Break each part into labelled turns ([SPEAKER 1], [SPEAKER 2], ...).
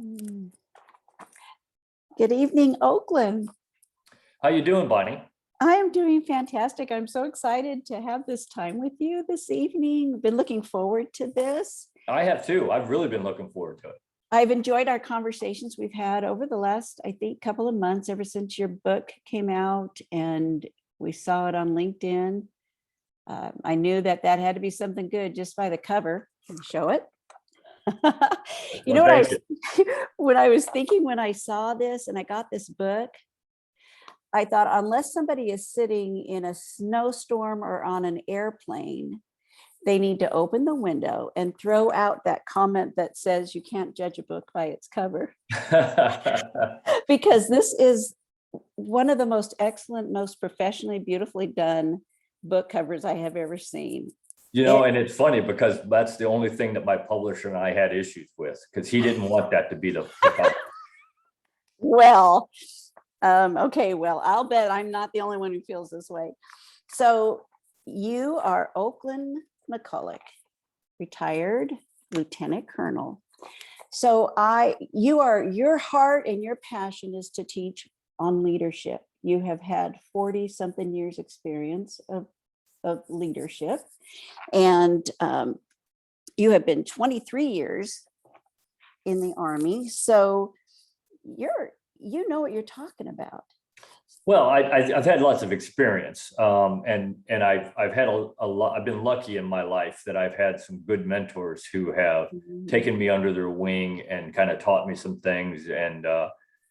[SPEAKER 1] Mm. Good evening, Oakland.
[SPEAKER 2] How you doing, Bonnie?
[SPEAKER 1] I am doing fantastic. I'm so excited to have this time with you this evening. Been looking forward to this.
[SPEAKER 2] I have too. I've really been looking forward to it.
[SPEAKER 1] I've enjoyed our conversations we've had over the last, I think, couple of months, ever since your book came out and we saw it on LinkedIn. I knew that that had to be something good just by the cover. Can you show it? You know
[SPEAKER 2] Well,
[SPEAKER 1] what
[SPEAKER 2] thank you.
[SPEAKER 1] when I was thinking when I saw this and I got this book, I thought unless somebody is sitting in a snowstorm or on an airplane, they need to open the window and throw out that comment that says you can't judge a book by its cover, because this is one of the most excellent, most professionally, beautifully done book covers I have ever seen.
[SPEAKER 2] And it's funny because that's the only thing that my publisher and I had issues with, because he didn't want that to be the cover.
[SPEAKER 1] Well, okay, well, I'll bet I'm not the only one who feels this way. So you are Oakland McCulloch, retired lieutenant colonel. So your heart and your passion is to teach on leadership. You have had 40 something years experience of leadership, and you have been 23 years in the Army. So you know what you're talking about.
[SPEAKER 2] Well, I've had lots of experience, and I've had a lot. I've been lucky in my life that I've had some good mentors who have taken me under their wing and kind of taught me some things, and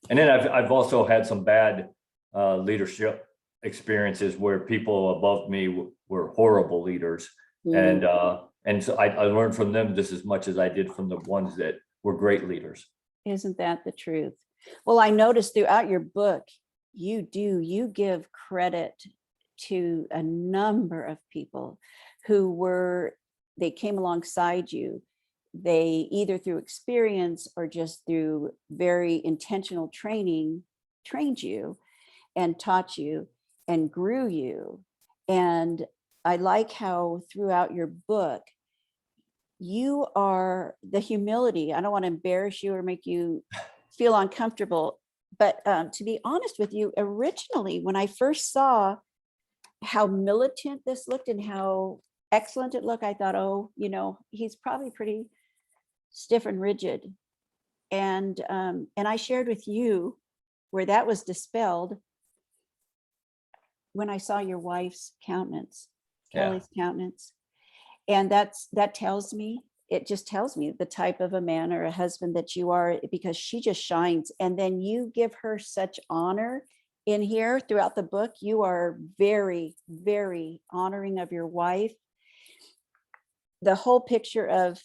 [SPEAKER 2] then I've also had some bad leadership experiences where people above me were horrible leaders, and so I learned from them just as much as I did from the ones that were great leaders.
[SPEAKER 1] Isn't that the truth? Well, I noticed throughout your book, you give credit to a number of people who they came alongside you. They either through experience or just through very intentional training, trained you and taught you and grew you. And I like how throughout your book, you are the humility. I don't want to embarrass you or make you feel uncomfortable, but to be honest with you, originally, when I first saw how militant this looked and how excellent it looked, I thought, oh, he's probably pretty stiff and rigid. And I shared with you where that was dispelled when I saw your wife's countenance, Kelly's countenance. And it just tells me the type of a man or a husband that you are, because she just shines. And then you give her such honor in here throughout the book. You are very, very honoring of your wife. The whole picture of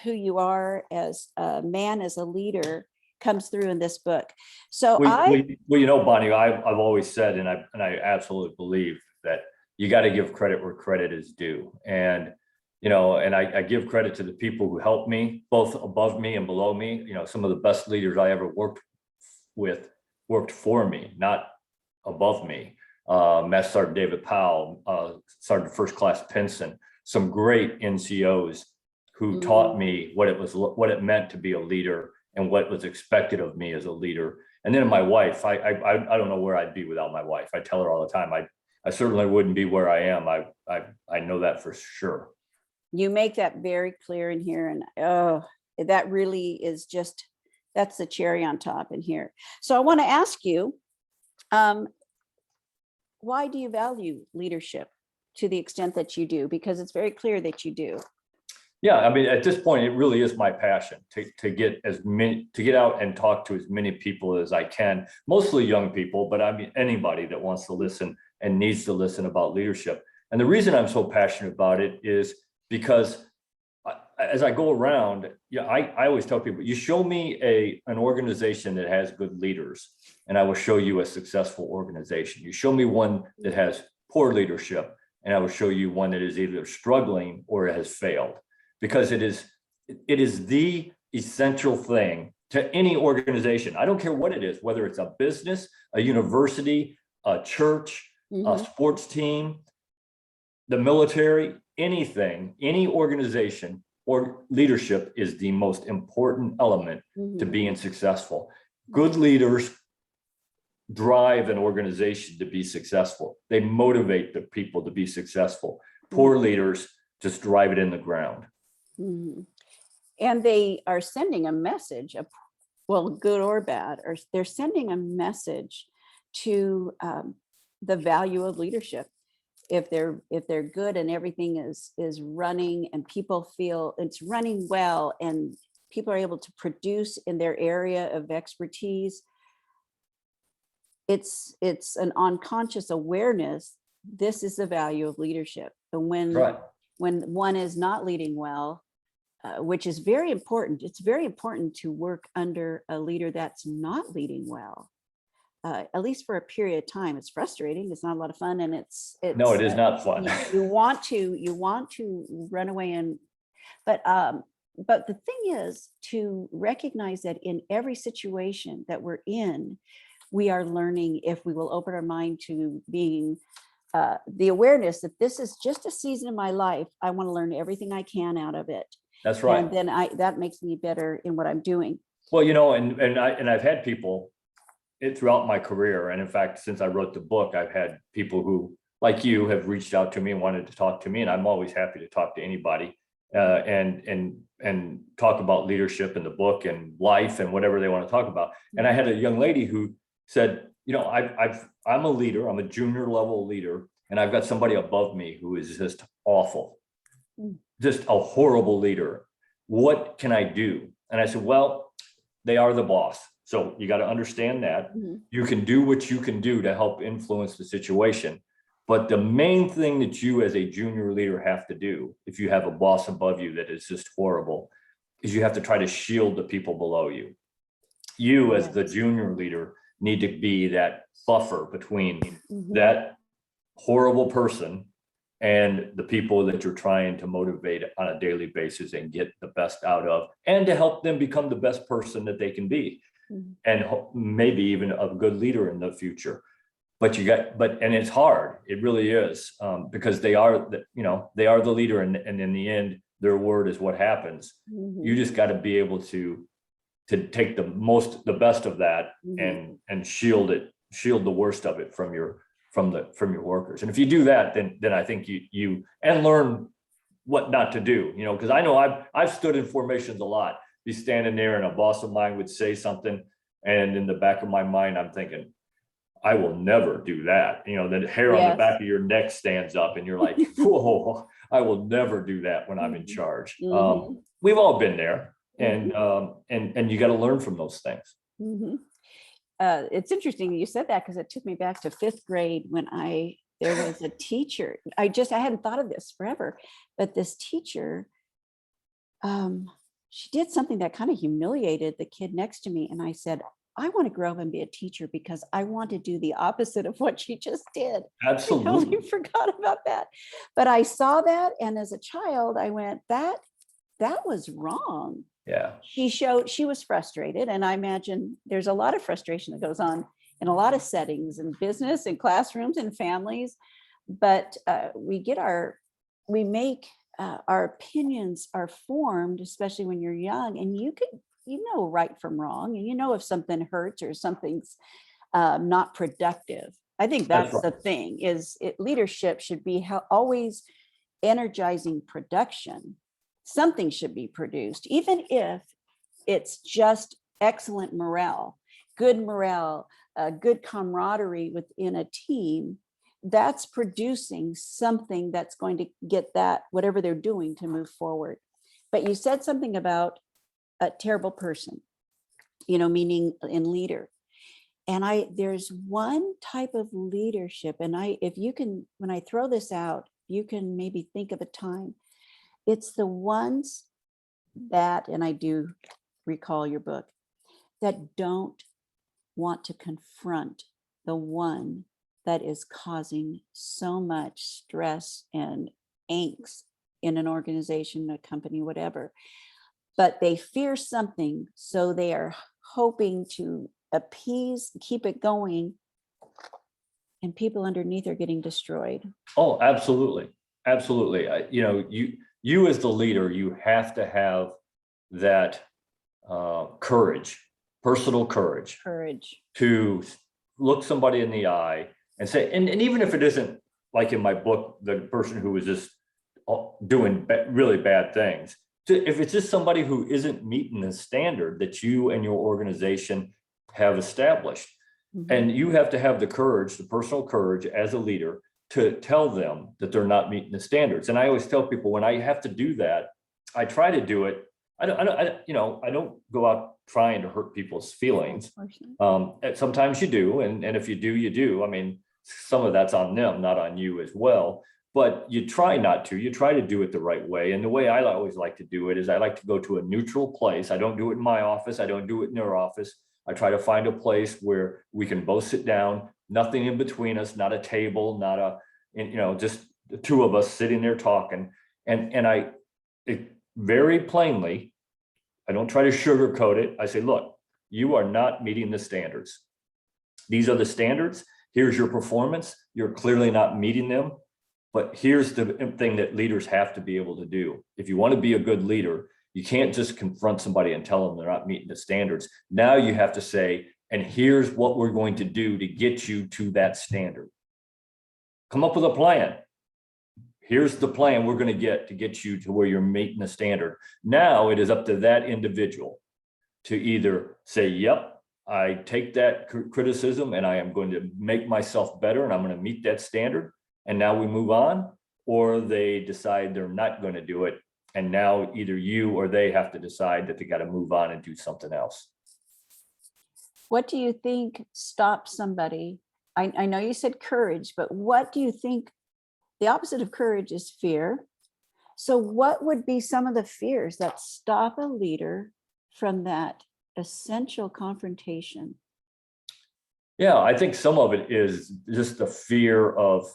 [SPEAKER 1] who you are as a man, as a leader, comes through in this book. So
[SPEAKER 2] Bonnie, I've always said, and I absolutely believe that you got to give credit where credit is due. And I give credit to the people who helped me, both above me and below me. Some of the best leaders I ever worked with worked for me, not above me. Master Sergeant David Powell, Sergeant First Class Pinson, some great NCOs who taught me what it meant to be a leader and what was expected of me as a leader. And then my wife, I don't know where I'd be without my wife. I tell her all the time, I certainly wouldn't be where I am. I know that for sure.
[SPEAKER 1] You make that very clear in here. And that really is that's the cherry on top in here. So I want to ask you, why do you value leadership to the extent that you do? Because it's very clear that you do.
[SPEAKER 2] Yeah, I mean, at this point, it really is my passion to get out and talk to as many people as I can, mostly young people, but I mean, anybody that wants to listen and needs to listen about leadership. And the reason I'm so passionate about it is because as I go around, I always tell people, you show me an organization that has good leaders, and I will show you a successful organization. You show me one that has poor leadership, and I will show you one that is either struggling or has failed. Because it is the essential thing to any organization. I don't care what it is, whether it's a business, a university, a church, a sports team, the military, anything, any organization or leadership is the most important element to
[SPEAKER 1] Mhm.
[SPEAKER 2] being successful. Good leaders drive an organization to be successful. They motivate the people to be successful. Poor leaders just drive it in the ground.
[SPEAKER 1] Mhm. And they are sending a message, well, good or bad, or they're sending a message to the value of leadership. If they're good and everything is running and people feel it's running well and people are able to produce in their area of expertise, it's an unconscious awareness. This is the value of leadership. And
[SPEAKER 2] Right.
[SPEAKER 1] when one is not leading well, which is very important. It's very important to work under a leader that's not leading well, at least for a period of time. It's frustrating. It's not a lot of fun, and
[SPEAKER 2] No, it is not fun.
[SPEAKER 1] you want to run away but the thing is to recognize that in every situation that we're in, we are learning if we will open our mind to being the awareness that this is just a season of my life. I want to learn everything I can out of it.
[SPEAKER 2] That's right.
[SPEAKER 1] And then that makes me better in what I'm doing.
[SPEAKER 2] Well, I've had people throughout my career, and in fact, since I wrote the book, I've had people who, like you, have reached out to me and wanted to talk to me, and I'm always happy to talk to anybody and talk about leadership in the book and life and whatever they want to talk about. And I had a young lady who said, I'm a leader, I'm a junior level leader, and I've got somebody above me who is just awful, just a horrible leader. What can I do? And I said, well, they are the boss. So you got to understand that. You can do what you can do to help influence the situation. But the main thing that you as a junior leader have to do, if you have a boss above you that is just horrible, is you have to try to shield the people below you. You as the junior leader need to be that buffer between that horrible person and the people that you're trying to motivate on a daily basis and get the best out of, and to help them become the best person that they can be, and maybe even a good leader in the future. But and it's hard. It really is, because they are the leader, and in the end, their word is what happens. You just got to be able to take the best of that and shield the worst of it from your workers. And if you do that, then I think you and learn what not to do, because I know I've stood in formations a lot, be standing there and a boss of mine would say something, and in the back of my mind, I'm thinking, I will never do that. The hair on the back of your neck stands up and you're like, whoa, I will never do that when I'm in charge. We've all been there, and you got to learn from those things.
[SPEAKER 1] It's interesting you said that, because it took me back to 5th grade when there was a teacher. I hadn't thought of this forever, but this teacher, she did something that kind of humiliated the kid next to me. And I said, I want to grow up and be a teacher because I want to do the opposite of what she just did.
[SPEAKER 2] Absolutely.
[SPEAKER 1] I totally forgot about that. But I saw that. And as a child, I went, that was wrong.
[SPEAKER 2] Yeah.
[SPEAKER 1] She was frustrated. And I imagine there's a lot of frustration that goes on in a lot of settings, in business and classrooms and families. But our opinions are formed, especially when you're young, and you know right from wrong, and if something hurts or something's not productive. I think that's
[SPEAKER 2] right.
[SPEAKER 1] The thing is leadership should be always energizing production. Something should be produced, even if it's just excellent morale, good camaraderie within a team. That's producing something that's going to get that, whatever they're doing, to move forward. But you said something about a terrible person, meaning in leader. And there's one type of leadership, and if you can, when I throw this out, you can maybe think of a time. It's the ones that, and I do recall your book, that don't want to confront the one that is causing so much stress and angst in an organization, a company, whatever. But they fear something, so they are hoping to appease, keep it going, and people underneath are getting destroyed.
[SPEAKER 2] Oh, absolutely. Absolutely. You you as the leader, you have to have that courage, personal courage,
[SPEAKER 1] Courage.
[SPEAKER 2] to look somebody in the eye and say, and even if it isn't like in my book, the person who was just doing really bad things, if it's just somebody who isn't meeting the standard that you and your organization have established,
[SPEAKER 1] Mhm.
[SPEAKER 2] and you have to have the courage, the personal courage as a leader to tell them that they're not meeting the standards. And I always tell people when I have to do that, I try to do it. I don't go out trying to hurt people's feelings. And sometimes you do. And if you do, you do. I mean, some of that's on them, not on you as well. But you try not to. You try to do it the right way. And the way I always like to do it is I like to go to a neutral place. I don't do it in my office. I don't do it in their office. I try to find a place where we can both sit down, nothing in between us, not a table, not a, just the two of us sitting there talking. And very plainly, I don't try to sugarcoat it. I say, look, you are not meeting the standards. These are the standards. Here's your performance. You're clearly not meeting them. But here's the thing that leaders have to be able to do. If you want to be a good leader, you can't just confront somebody and tell them they're not meeting the standards. Now you have to say, and here's what we're going to do to get you to that standard. Come up with a plan. Here's the plan we're going to get you to where you're meeting the standard. Now it is up to that individual to either say, yep, I take that criticism and I am going to make myself better and I'm going to meet that standard. And now we move on, or they decide they're not going to do it. And now either you or they have to decide that they got to move on and do something else.
[SPEAKER 1] What do you think stops somebody? I know you said courage, but what do you think the opposite of courage is? Fear. So what would be some of the fears that stop a leader from that essential confrontation?
[SPEAKER 2] Yeah, I think some of it is just the fear of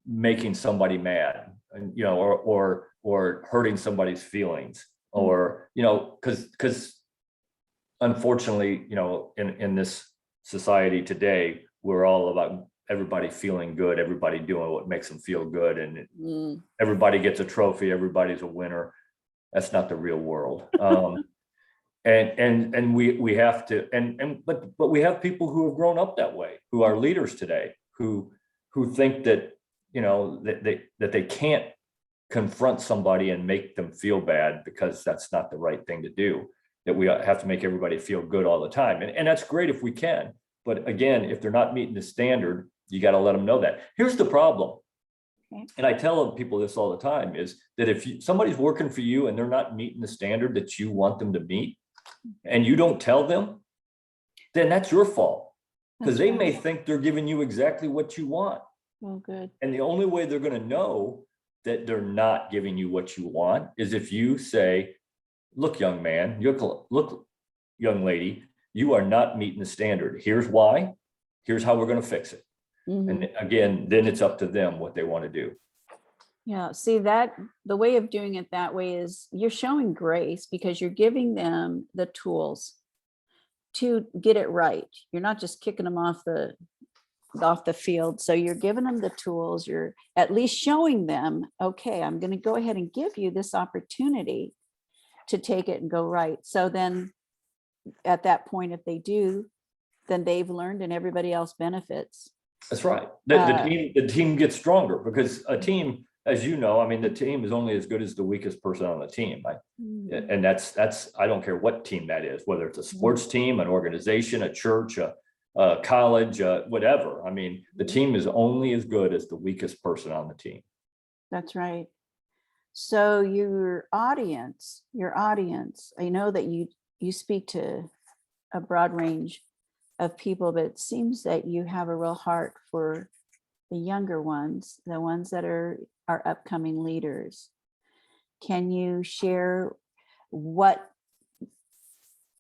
[SPEAKER 2] making somebody mad, and or hurting somebody's feelings, or because unfortunately, in this society today, we're all about everybody feeling good, everybody doing what makes them feel good, and everybody gets a trophy, everybody's a winner. That's not the real world. And we have to, but we have people who have grown up that way, who are leaders today, who think that that they can't confront somebody and make them feel bad, because that's not the right thing to do, that we have to make everybody feel good all the time. And that's great if we can. But again, if they're not meeting the standard, you got to let them know that. Here's the problem.
[SPEAKER 1] Okay.
[SPEAKER 2] And I tell people this all the time, is that if somebody's working for you and they're not meeting the standard that you want them to meet, and you don't tell them, then that's your fault. Because they may think they're giving you exactly what you want.
[SPEAKER 1] Oh, good.
[SPEAKER 2] And the only way they're going to know that they're not giving you what you want is if you say, look, young man, look, young lady, you are not meeting the standard. Here's why. Here's how we're going to fix it.
[SPEAKER 1] Mhm.
[SPEAKER 2] And again, then it's up to them what they want to do.
[SPEAKER 1] Yeah, see, that the way of doing it that way is you're showing grace, because you're giving them the tools to get it right. You're not just kicking them off the field. So you're giving them the tools. You're at least showing them, okay, I'm going to go ahead and give you this opportunity to take it and go right. So then at that point, if they do, then they've learned and everybody else benefits.
[SPEAKER 2] That's right. The team gets stronger, because a team, as you know, I mean, the team is only as good as the weakest person on the team. And that's, I don't care what team that is, whether it's a sports team, an organization, a church, a college, whatever. I mean, the team is only as good as the weakest person on the team.
[SPEAKER 1] That's right. So your audience, I know that you speak to a broad range of people, but it seems that you have a real heart for the younger ones, the ones that are upcoming leaders. Can you share what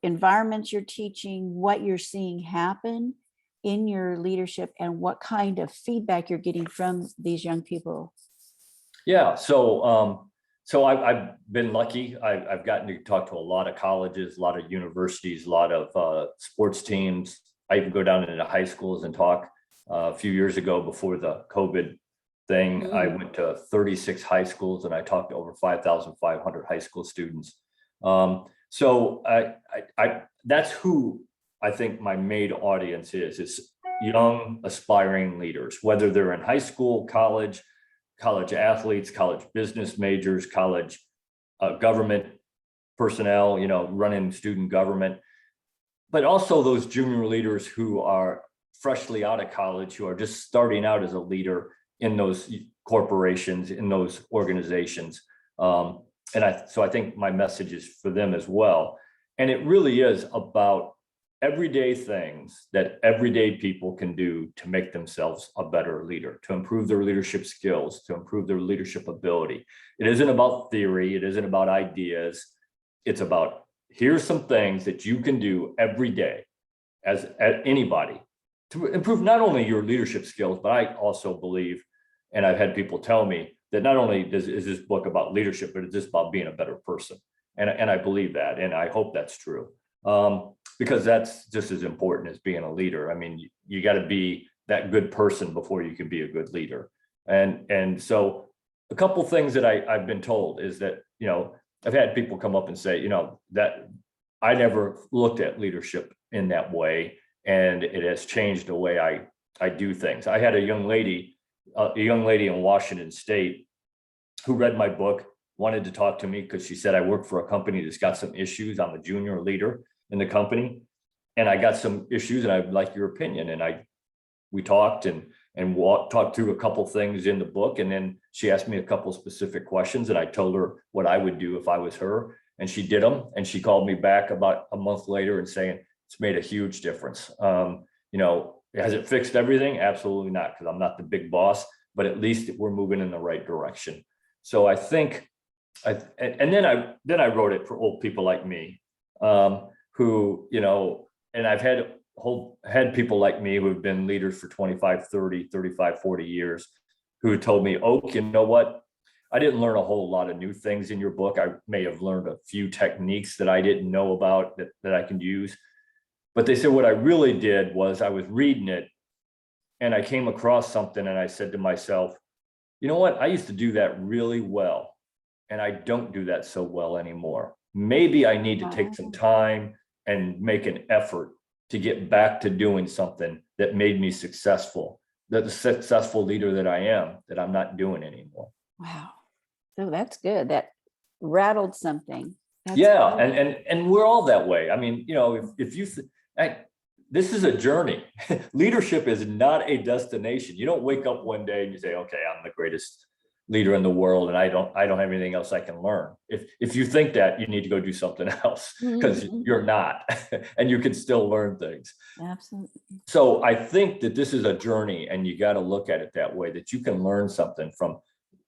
[SPEAKER 1] environments you're teaching, what you're seeing happen in your leadership, and what kind of feedback you're getting from these young people?
[SPEAKER 2] Yeah, so I've been lucky. I've gotten to talk to a lot of colleges, a lot of universities, a lot of sports teams. I even go down into high schools and talk. A few years ago, before the COVID thing. I
[SPEAKER 1] Mm.
[SPEAKER 2] went to 36 high schools and I talked to over 5,500 high school students. So that's who I think my main audience is young aspiring leaders, whether they're in high school, college athletes, college business majors, college government personnel, running student government, but also those junior leaders who are freshly out of college, who are just starting out as a leader in those corporations, in those organizations. So I think my message is for them as well. And it really is about everyday things that everyday people can do to make themselves a better leader, to improve their leadership skills, to improve their leadership ability. It isn't about theory. It isn't about ideas. It's about, here's some things that you can do every day as anybody to improve not only your leadership skills, but I also believe, and I've had people tell me that not only is this book about leadership, but it's just about being a better person. And I believe that, and I hope that's true. Because that's just as important as being a leader. I mean, you got to be that good person before you can be a good leader. And so a couple things that I've been told is that, I've had people come up and say, that I never looked at leadership in that way, and it has changed the way I do things. I had a young lady in Washington State who read my book, wanted to talk to me because she said, I work for a company that's got some issues. I'm a junior leader in the company, and I got some issues, and I'd like your opinion. And we talked and talked through a couple things in the book, and then she asked me a couple specific questions, and I told her what I would do if I was her, and she did them. And she called me back about a month later and saying it's made a huge difference. Has it fixed everything? Absolutely not, because I'm not the big boss, but at least we're moving in the right direction. So I think, and then I wrote it for old people like me, who, and I've had people like me who have been leaders for 25, 30, 35, 40 years, who told me, Oak, you know what? I didn't learn a whole lot of new things in your book. I may have learned a few techniques that I didn't know about that I can use. But they said what I really did was I was reading it and I came across something and I said to myself, you know what? I used to do that really well, and I don't do that so well anymore. Maybe I need to take some time and make an effort to get back to doing something that made me successful, that the successful leader that I am, that I'm not doing anymore.
[SPEAKER 1] Wow. So that's good. That rattled something. That's
[SPEAKER 2] Yeah.
[SPEAKER 1] good.
[SPEAKER 2] And we're all that way. I mean, if you, this is a journey. Leadership is not a destination. You don't wake up one day and you say, okay, I'm the greatest leader in the world, and I don't have anything else I can learn. If you think that, you need to go do something else, because you're not, and you can still learn things.
[SPEAKER 1] Absolutely.
[SPEAKER 2] So I think that this is a journey, and you got to look at it that way, that you can learn something from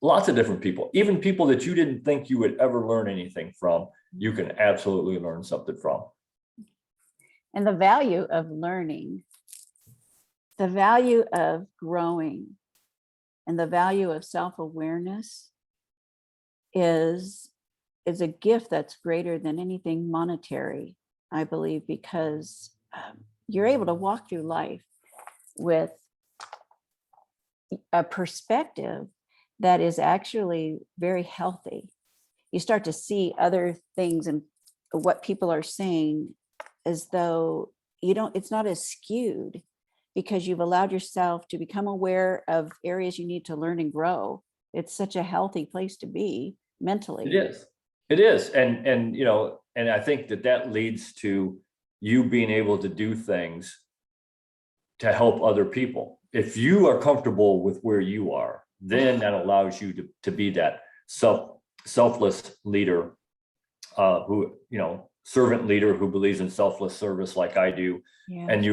[SPEAKER 2] lots of different people, even people that you didn't think you would ever learn anything from. You can absolutely learn something from.
[SPEAKER 1] And the value of learning, the value of growing, and the value of self-awareness is a gift that's greater than anything monetary, I believe, because you're able to walk through life with a perspective that is actually very healthy. You start to see other things and what people are saying as though it's not as skewed, because you've allowed yourself to become aware of areas you need to learn and grow. It's such a healthy place to be mentally.
[SPEAKER 2] It is. And I think that leads to you being able to do things to help other people. If you are comfortable with where you are, then that allows you to be that selfless leader, who, servant leader who believes in selfless service like I do.
[SPEAKER 1] Yeah.
[SPEAKER 2] And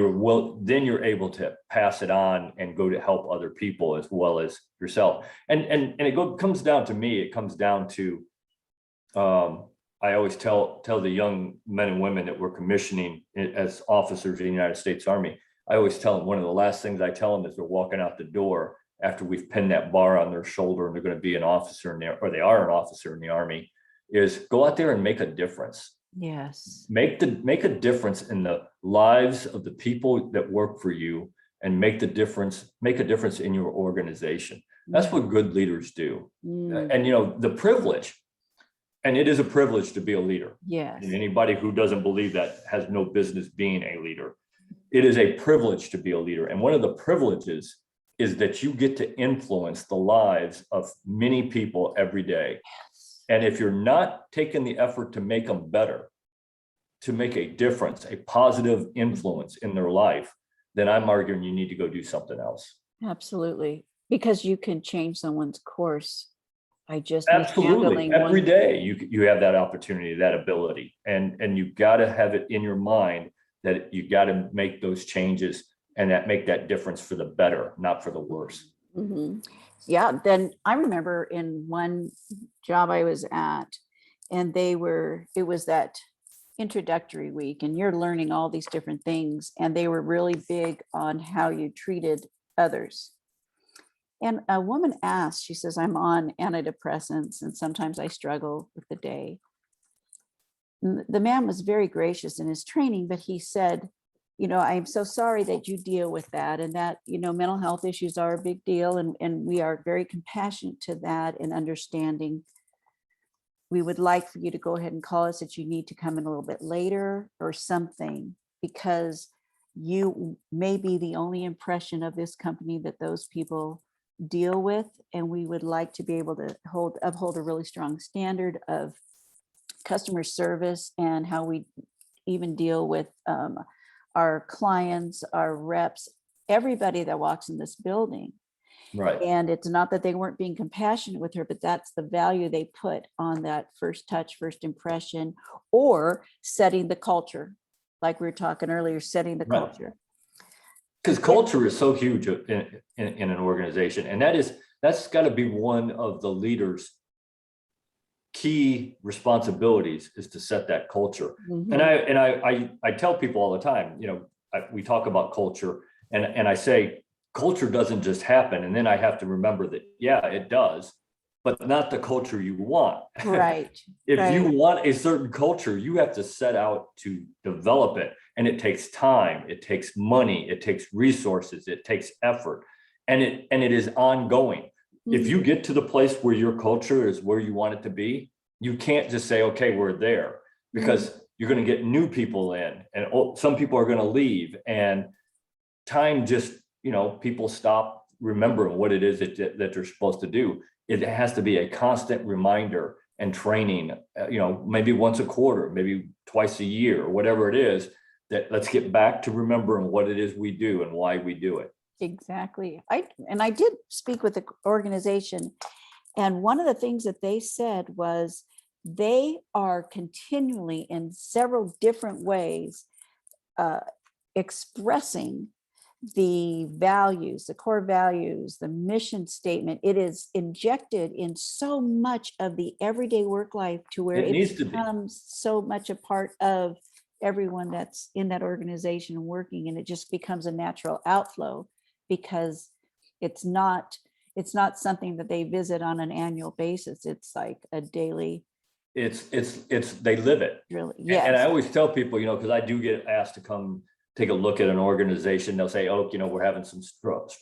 [SPEAKER 2] then you're able to pass it on and go to help other people as well as yourself. And it comes down to me. It comes down to, I always tell the young men and women that we're commissioning as officers in the United States Army. I always tell them, one of the last things I tell them as they're walking out the door after we've pinned that bar on their shoulder and they're going to be an officer in there, or they are an officer in the Army, is go out there and make a difference.
[SPEAKER 1] Yes.
[SPEAKER 2] Make a difference in the lives of the people that work for you, and make a difference in your organization. That's what good leaders do.
[SPEAKER 1] Mm,
[SPEAKER 2] And, the privilege, and it is a privilege to be a leader.
[SPEAKER 1] yes.
[SPEAKER 2] And anybody who doesn't believe that has no business being a leader. It is a privilege to be a leader. And one of the privileges is that you get to influence the lives of many people every day. And if you're not taking the effort to make them better, to make a difference, a positive influence in their life, then I'm arguing you need to go do something else.
[SPEAKER 1] Absolutely. Because you can change someone's course by just
[SPEAKER 2] Absolutely.
[SPEAKER 1] mishandling
[SPEAKER 2] Every
[SPEAKER 1] one.
[SPEAKER 2] day you have that opportunity, that ability, and you've got to have it in your mind that you got to make those changes and that make that difference for the better, not for the worse.
[SPEAKER 1] Mhm. Yeah, then I remember in one job I was at, and it was that introductory week, and you're learning all these different things, and they were really big on how you treated others. And a woman asked, she says, I'm on antidepressants, and sometimes I struggle with the day. And the man was very gracious in his training, but he said, I'm so sorry that you deal with that, and that, mental health issues are a big deal, and we are very compassionate to that and understanding. We would like for you to go ahead and call us that you need to come in a little bit later or something, because you may be the only impression of this company that those people deal with. And we would like to be able to uphold a really strong standard of customer service and how we even deal with our clients, our reps, everybody that walks in this building.
[SPEAKER 2] Right.
[SPEAKER 1] And it's not that they weren't being compassionate with her, but that's the value they put on that first touch, first impression, or setting the culture. Like we were talking earlier, setting the
[SPEAKER 2] Right.
[SPEAKER 1] culture.
[SPEAKER 2] Because culture is so huge in an organization, and that's got to be one of the leaders' key responsibilities, is to set that culture.
[SPEAKER 1] Mhm.
[SPEAKER 2] And I tell people all the time, we talk about culture, and I say culture doesn't just happen, and then I have to remember that, yeah, it does, but not the culture you want.
[SPEAKER 1] Right.
[SPEAKER 2] If you
[SPEAKER 1] right.
[SPEAKER 2] want a certain culture, you have to set out to develop it. And it takes time, it takes money, it takes resources, it takes effort, and it is ongoing. If you get to the place where your culture is where you want it to be, you can't just say, okay, we're there, because you're going to get new people in, and some people are going to leave, and time just, people stop remembering what it is that they're supposed to do. It has to be a constant reminder and training, maybe once a quarter, maybe twice a year, or whatever it is, that let's get back to remembering what it is we do and why we do it.
[SPEAKER 1] Exactly. I did speak with the organization, and one of the things that they said was they are continually in several different ways expressing the values, the core values, the mission statement. It is injected in so much of the everyday work life to where
[SPEAKER 2] It
[SPEAKER 1] it
[SPEAKER 2] needs to be.
[SPEAKER 1] becomes so much a part of everyone that's in that organization and working, and it just becomes a natural outflow, because it's not something that they visit on an annual basis. It's like a daily,
[SPEAKER 2] It's they live it.
[SPEAKER 1] really.
[SPEAKER 2] And I
[SPEAKER 1] Yes.
[SPEAKER 2] always tell people, because I do get asked to come take a look at an organization. They'll say, oh, we're having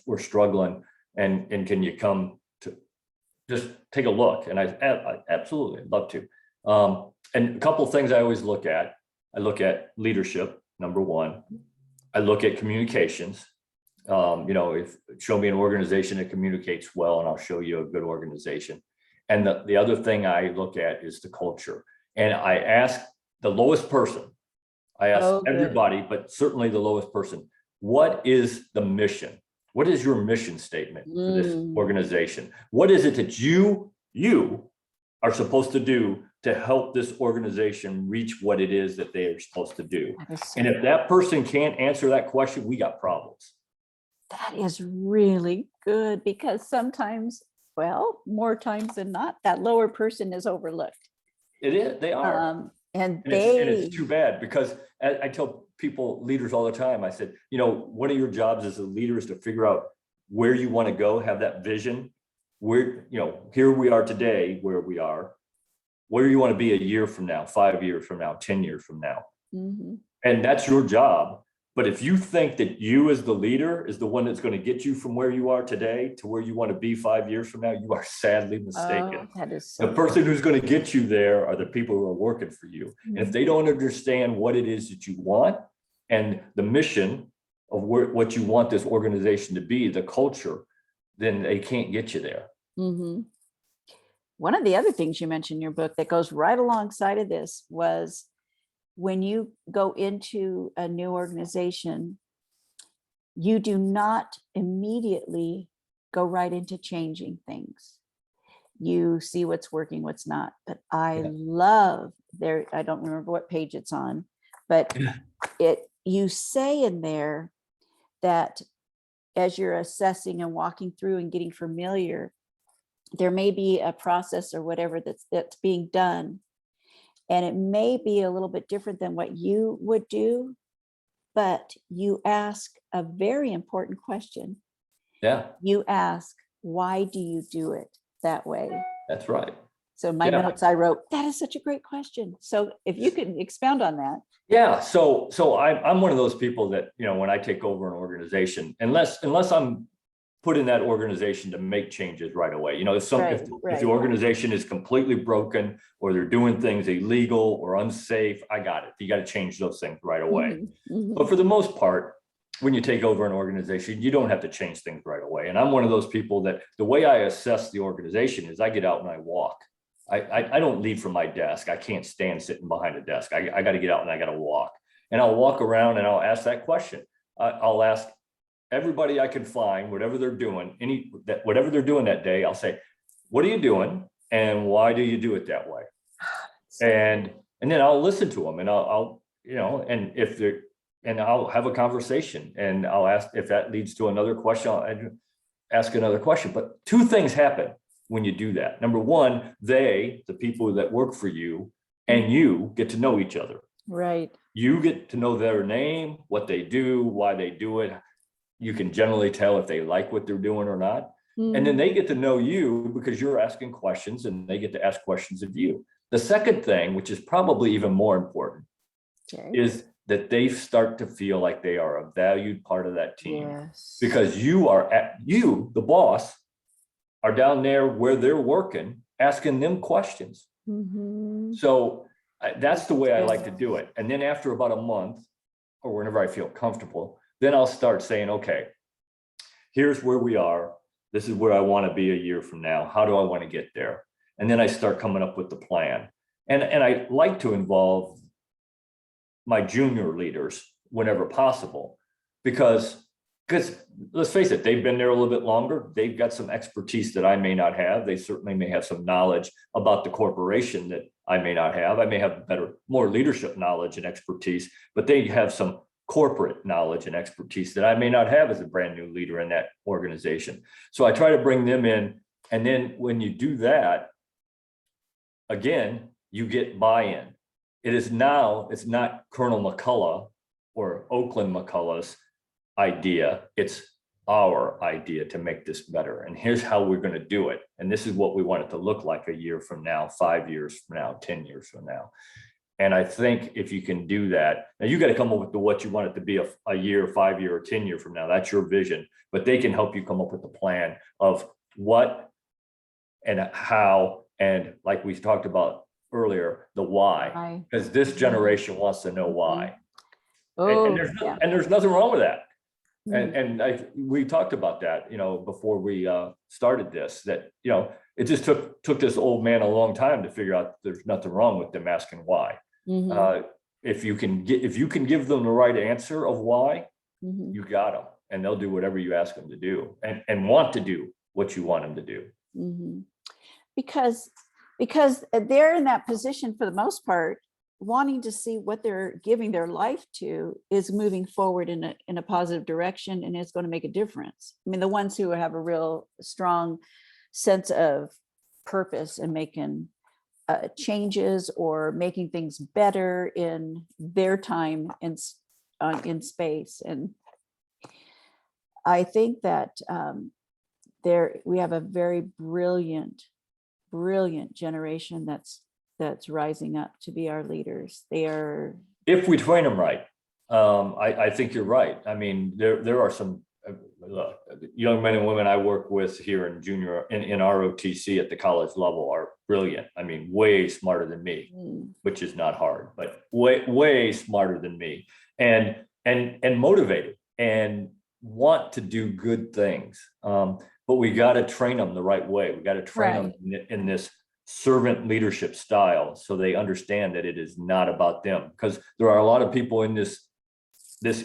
[SPEAKER 2] we're struggling, and can you come to just take a look? And I absolutely love to. And a couple of things I always look at. I look at leadership, number one. I look at communications. If show me an organization that communicates well, and I'll show you a good organization. And the other thing I look at is the culture. And I ask the lowest person, I ask
[SPEAKER 1] Oh, good.
[SPEAKER 2] everybody, but certainly the lowest person, what is the mission? What is your mission statement for this organization? What is it that you are supposed to do to help this organization reach what it is that they are supposed to do?
[SPEAKER 1] That is so-
[SPEAKER 2] And if that person can't answer that question, we got problems.
[SPEAKER 1] That is really good, because sometimes, well, more times than not, that lower person is overlooked.
[SPEAKER 2] It is, they are.
[SPEAKER 1] And
[SPEAKER 2] And it's too bad, because I tell people, leaders all the time, I said, one of your jobs as a leader is to figure out where you want to go, have that vision, where, here we are today, where we are, where you want to be a year from now, 5 years from now, 10 years from now.
[SPEAKER 1] Mhm.
[SPEAKER 2] And that's your job. But if you think that you as the leader is the one that's going to get you from where you are today to where you want to be 5 years from now, you are sadly mistaken.
[SPEAKER 1] Oh, that is
[SPEAKER 2] The
[SPEAKER 1] so.
[SPEAKER 2] person who's going to get you there are the people who are working for you. And if they don't understand what it is that you want and the mission of what you want this organization to be, the culture, then they can't get you there.
[SPEAKER 1] Mhm. One of the other things you mentioned in your book that goes right alongside of this was when you go into a new organization, you do not immediately go right into changing things. You see what's working, what's not. But I
[SPEAKER 2] Yeah.
[SPEAKER 1] love there, I don't remember what page it's on, but you say in there that as you're assessing and walking through and getting familiar, there may be a process or whatever that's being done. And it may be a little bit different than what you would do, but you ask a very important question.
[SPEAKER 2] Yeah,
[SPEAKER 1] You ask, why do you do it that way?
[SPEAKER 2] that's right.
[SPEAKER 1] So in my
[SPEAKER 2] Yeah.
[SPEAKER 1] notes, I wrote, that is such a great question. So if you could expound on that.
[SPEAKER 2] Yeah, so I'm one of those people that, you know, when I take over an organization, unless I'm put in that organization to make changes right away, you know, if
[SPEAKER 1] Right.
[SPEAKER 2] the organization is completely broken or they're doing things illegal or unsafe, I got it. You got to change those things right away. But for the most part, when you take over an organization, you don't have to change things right away. And I'm one of those people that the way I assess the organization is I get out and I walk. I don't leave from my desk. I can't stand sitting behind a desk. I got to get out and I got to walk. And I'll walk around and I'll ask that question. I'll ask everybody I can find, whatever they're doing, whatever they're doing that day, I'll say, what are you doing? And why do you do it that way? And then I'll listen to them and I'll you know, and I'll have a conversation and I'll ask if that leads to another question. I'll ask another question. But two things happen when you do that. Number one, the people that work for you and you get to know each other.
[SPEAKER 1] Right.
[SPEAKER 2] You get to know their name, what they do, why they do it. You can generally tell if they like what they're doing or not. And then they get to know you because you're asking questions and they get to ask questions of you. The second thing, which is probably even more important, is that they start to feel like they are a valued part of that team.
[SPEAKER 1] Yes.
[SPEAKER 2] Because you, the boss, are down there where they're working, asking them questions. So that's the way I like to do it. And then after about a month or whenever I feel comfortable, then I'll start saying, okay, here's where we are. This is where I want to be a year from now. How do I want to get there? And then I start coming up with the plan. And I like to involve my junior leaders whenever possible, because let's face it, they've been there a little bit longer. They've got some expertise that I may not have. They certainly may have some knowledge about the corporation that I may not have. I may have more leadership knowledge and expertise, but they have some corporate knowledge and expertise that I may not have as a brand new leader in that organization. So I try to bring them in. And then when you do that, again, you get buy-in. It's not Colonel McCullough or Oakland McCullough's idea. It's our idea to make this better. And here's how we're going to do it. And this is what we want it to look like a year from now, 5 years from now, 10 years from now. And I think if you can do that, now you got to come up with what you want it to be a year, 5 year, or 10 year from now. That's your vision, but they can help you come up with a plan of what and how, and like we talked about earlier, the why, because this generation wants to know why. And there's nothing wrong with that. And we talked about that, you know, before we started this, that, you know, it just took this old man a long time to figure out there's nothing wrong with them asking why. If you can give them the right answer of why, you got them, and they'll do whatever you ask them to do, and want to do what you want them to do.
[SPEAKER 1] Because they're in that position for the most part, wanting to see what they're giving their life to is moving forward in a positive direction, and it's going to make a difference. I mean, the ones who have a real strong sense of purpose and making changes or making things better in their time in space. And I think that we have a very brilliant generation that's rising up to be our leaders. They are,
[SPEAKER 2] if we train them right. I think you're right. I mean, there are some young men and women I work with here in in ROTC at the college level are brilliant. I mean, way smarter than me,
[SPEAKER 1] Mm.
[SPEAKER 2] which is not hard, but way smarter than me, and motivated and want to do good things. But we got to train them the right way. We got to train them in this servant leadership style so they understand that it is not about them, because there are a lot of people in this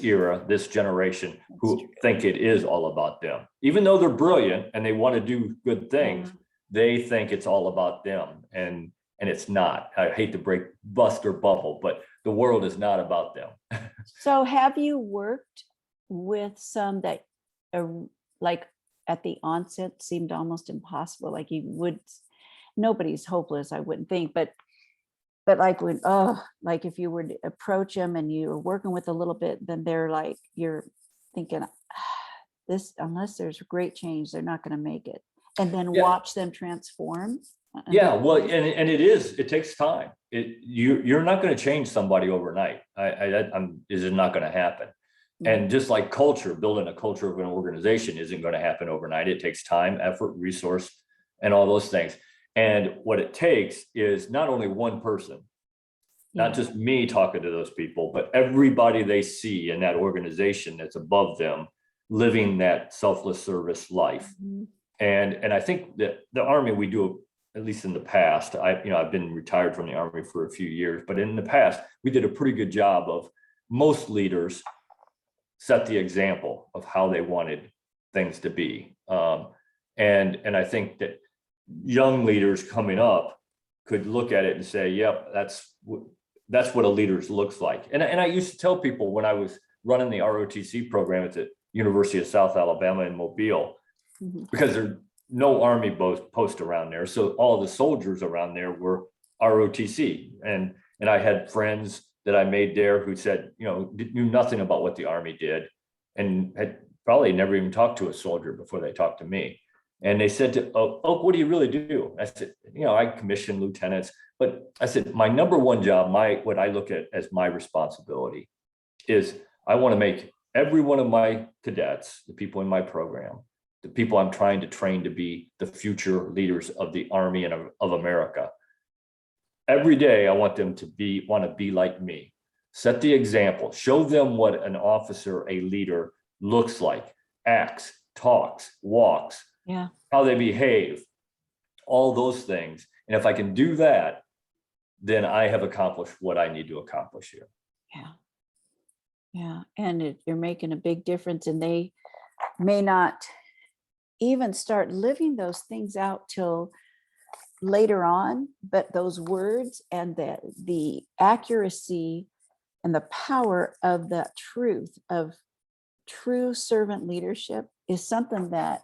[SPEAKER 2] era, this generation, who think it is all about them. Even though they're brilliant and they want to do good things, they think it's all about them. And it's not. I hate to bust their bubble, but the world is not about them.
[SPEAKER 1] So have you worked with some that like at the onset seemed almost impossible? Like you would, nobody's hopeless, I wouldn't think, but like when, like if you were to approach them and you were working with a little bit, then they're like, you're thinking, this, unless there's great change, they're not going to make it. And then watch them transform.
[SPEAKER 2] Yeah, well, and it takes time. You're not going to change somebody overnight. Is it not going to happen? And just like culture, building a culture of an organization isn't going to happen overnight. It takes time, effort, resource, and all those things. And what it takes is not only one person, not just me talking to those people, but everybody they see in that organization that's above them, living that selfless service life. And I think that the Army, we do, at least in the past, I've been retired from the Army for a few years, but in the past, we did a pretty good job of most leaders set the example of how they wanted things to be. And I think that young leaders coming up could look at it and say, yep, that's what a leader looks like. And I used to tell people when I was running the ROTC program at the University of South Alabama in Mobile, because there's no Army post around there. So all the soldiers around there were ROTC. And I had friends that I made there who said, knew nothing about what the Army did and had probably never even talked to a soldier before they talked to me. And they said to Oak, what do you really do? I said, I commission lieutenants, but I said, my number one job, what I look at as my responsibility is I want to make every one of my cadets, the people in my program, the people I'm trying to train to be the future leaders of the Army and of America. Every day I want them to want to be like me, set the example, show them what an officer, a leader looks like, acts, talks, walks, how they behave, all those things. And if I can do that, then I have accomplished what I need to accomplish here.
[SPEAKER 1] Yeah. And you're making a big difference, and they may not even start living those things out till later on, but those words and the accuracy and the power of that truth of true servant leadership is something that,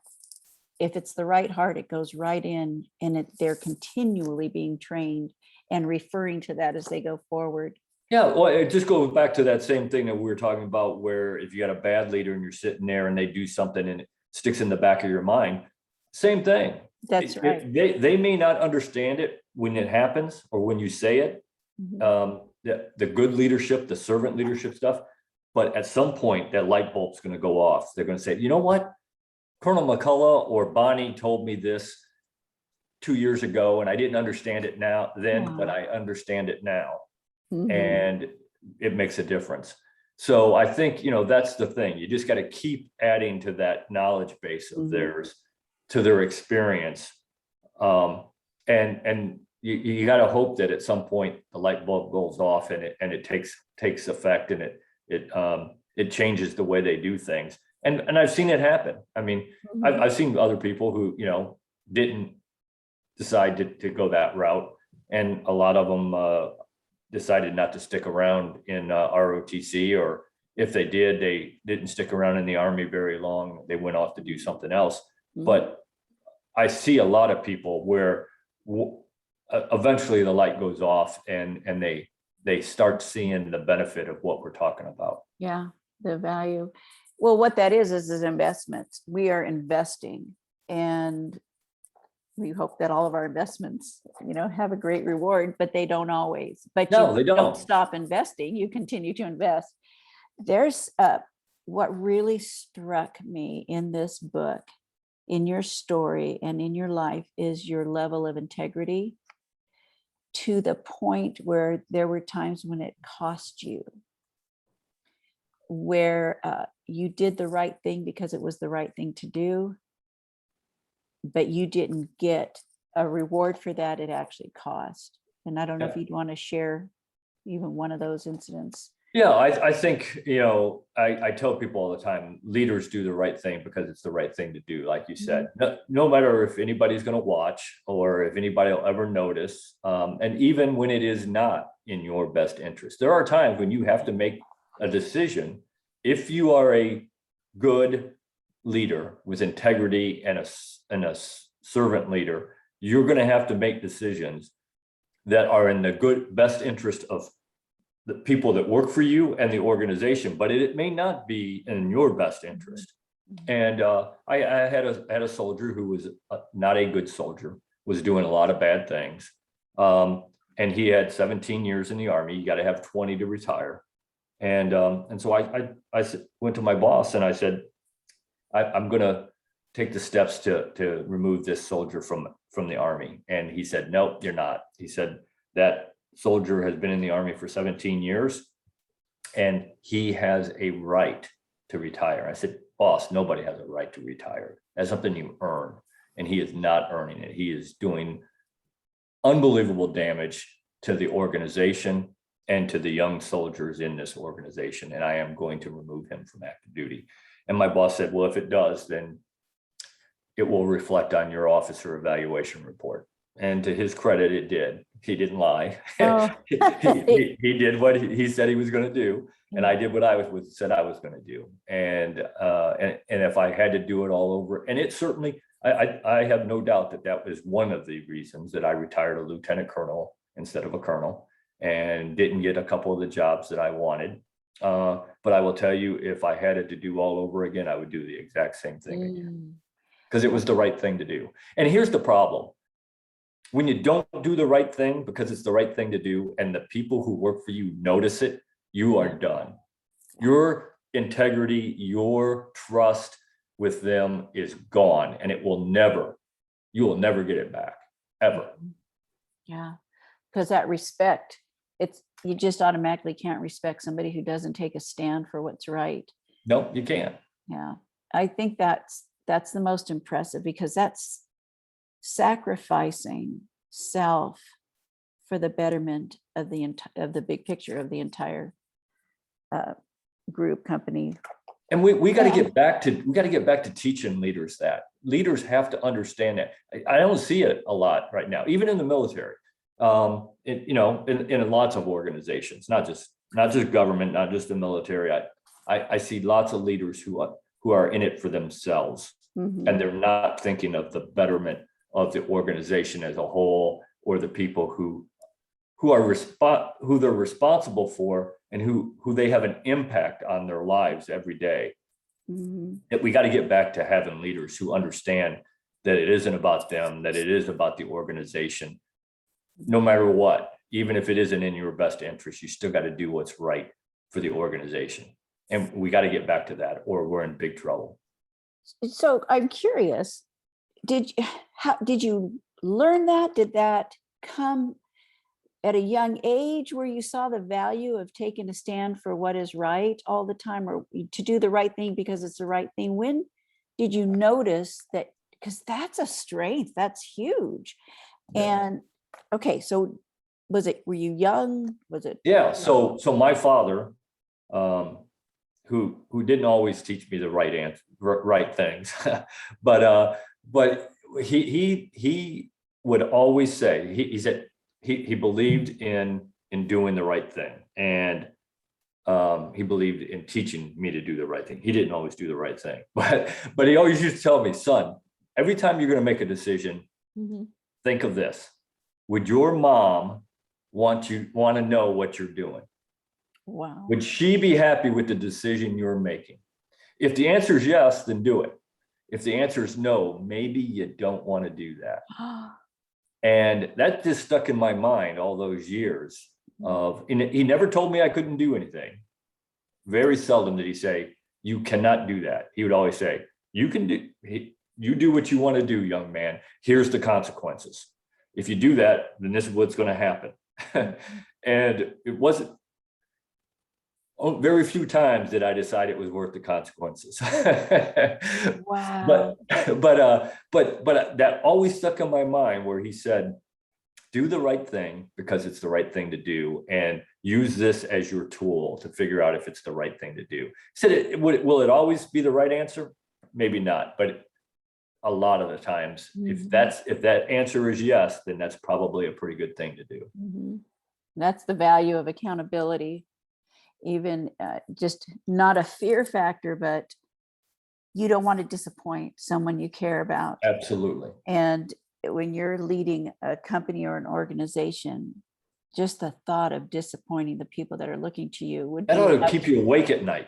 [SPEAKER 1] if it's the right heart, it goes right in, and they're continually being trained and referring to that as they go forward.
[SPEAKER 2] Yeah, well, it just goes back to that same thing that we were talking about, where if you got a bad leader and you're sitting there and they do something and it sticks in the back of your mind, same thing.
[SPEAKER 1] That's right.
[SPEAKER 2] They may not understand it when it happens or when you say it, the good leadership, the servant leadership stuff, but at some point that light bulb's going to go off. They're going to say, you know what? Colonel McCullough or Bonnie told me this 2 years ago, and I didn't understand it then, but I understand it now. And it makes a difference. So I think, that's the thing. You just got to keep adding to that knowledge base of theirs, to their experience. And you got to hope that at some point the light bulb goes off and it takes effect, and it changes the way they do things. And I've seen it happen. I mean, I've seen other people who, didn't decide to go that route. And a lot of them decided not to stick around in ROTC, or if they did, they didn't stick around in the Army very long. They went off to do something else. But I see a lot of people where eventually the light goes off and they start seeing the benefit of what we're talking about.
[SPEAKER 1] Yeah, the value. Well, what that is investments. We are investing, and we hope that all of our investments, have a great reward, but they don't always. But
[SPEAKER 2] No,
[SPEAKER 1] you
[SPEAKER 2] they don't.
[SPEAKER 1] stop investing. You continue to invest. There's what really struck me in this book, in your story and in your life, is your level of integrity, to the point where there were times when it cost you, where you did the right thing because it was the right thing to do, but you didn't get a reward for that. It actually cost. And I don't know if
[SPEAKER 2] Yeah.
[SPEAKER 1] you'd want to share even one of those incidents.
[SPEAKER 2] Yeah, I think, I tell people all the time, leaders do the right thing because it's the right thing to do, like you said. No matter if anybody's going to watch or if anybody will ever notice, and even when it is not in your best interest. There are times when you have to make a decision. If you are a good leader with integrity and a servant leader, you're going to have to make decisions that are in the best interest of the people that work for you and the organization, but it may not be in your best interest. And I had a soldier who was not a good soldier, was doing a lot of bad things. And he had 17 years in the Army. You got to have 20 to retire. And so I went to my boss and I said, I'm going to take the steps to remove this soldier from the Army. And he said, nope, you're not. He said, that soldier has been in the Army for 17 years and he has a right to retire. I said, boss, nobody has a right to retire. That's something you earn, and he is not earning it. He is doing unbelievable damage to the organization and to the young soldiers in this organization, and I am going to remove him from active duty. And my boss said, well, if it does, then it will reflect on your officer evaluation report. And to his credit, it did. He didn't lie.
[SPEAKER 1] Oh.
[SPEAKER 2] He did what he said he was going to do, and I did what said I was going to do. And if I had to do it all over, and it certainly, I have no doubt that was one of the reasons that I retired a lieutenant colonel instead of a colonel, and didn't get a couple of the jobs that I wanted. But I will tell you, if I had it to do all over again, I would do the exact same thing again, because it was the right thing to do. And here's the problem. When you don't do the right thing because it's the right thing to do, and the people who work for you notice it, you are done. Your integrity, your trust with them is gone, and you will never get it back, ever.
[SPEAKER 1] Yeah, because that respect, you just automatically can't respect somebody who doesn't take a stand for what's right.
[SPEAKER 2] No, you can't.
[SPEAKER 1] Yeah, I think that's the most impressive, because that's sacrificing self for the betterment of the big picture of the entire group, company.
[SPEAKER 2] And we got to get back to teaching leaders that. Leaders have to understand that. I don't see it a lot right now, even in the military, in lots of organizations, not just government, not just the military. I see lots of leaders who are in it for themselves, and they're not thinking of the betterment of the organization as a whole, or the people who they're responsible for, and who they have an impact on their lives every day. That we got to get back to having leaders who understand that it isn't about them, that it is about the organization. No matter what, even if it isn't in your best interest, you still got to do what's right for the organization. And we got to get back to that, or we're in big trouble.
[SPEAKER 1] So I'm curious, did you learn that? Did that come at a young age, where you saw the value of taking a stand for what is right all the time, or to do the right thing because it's the right thing? When did you notice that? Because that's a strength, that's huge.
[SPEAKER 2] Yeah.
[SPEAKER 1] And okay, so were you young? Was it?
[SPEAKER 2] Yeah. So my father, who didn't always teach me the right things, but he would always say, he said he believed in doing the right thing, and he believed in teaching me to do the right thing. He didn't always do the right thing, but he always used to tell me, son, every time you're going to make a decision, think of this: would your mom want to know what you're doing?
[SPEAKER 1] Wow.
[SPEAKER 2] Would she be happy with the decision you're making? If the answer is yes, then do it. If the answer is no, maybe you don't want to do that. And that just stuck in my mind all those years and he never told me I couldn't do anything. very seldom did he say, you cannot do that. He would always say, you can do, you do what you want to do, young man. Here's the consequences. If you do that, then this is what's going to happen. And it wasn't, very few times did I decide it was worth the consequences.
[SPEAKER 1] Wow.
[SPEAKER 2] But that always stuck in my mind where he said, do the right thing because it's the right thing to do, and use this as your tool to figure out if it's the right thing to do. He said, will it always be the right answer? Maybe not, but a lot of the times, if that answer is yes, then that's probably a pretty good thing to do.
[SPEAKER 1] That's the value of accountability. Even just not a fear factor, but you don't want to disappoint someone you care about.
[SPEAKER 2] Absolutely.
[SPEAKER 1] And when you're leading a company or an organization, just the thought of disappointing the people that are looking to you would be
[SPEAKER 2] That ought to keep you awake at night.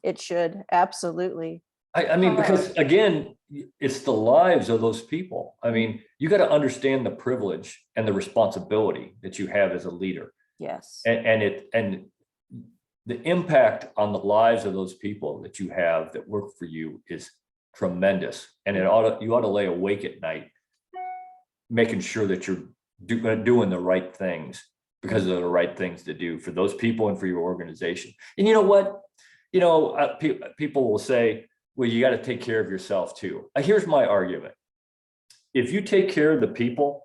[SPEAKER 1] It should, absolutely.
[SPEAKER 2] I mean, because again, it's the lives of those people. I mean, you got to understand the privilege and the responsibility that you have as a leader.
[SPEAKER 1] Yes.
[SPEAKER 2] And the impact on the lives of those people that you have that work for you is tremendous. And you ought to lay awake at night, making sure that you're doing the right things because they're the right things to do for those people and for your organization. And you know what? People will say, well, you got to take care of yourself too. Here's my argument. If you take care of the people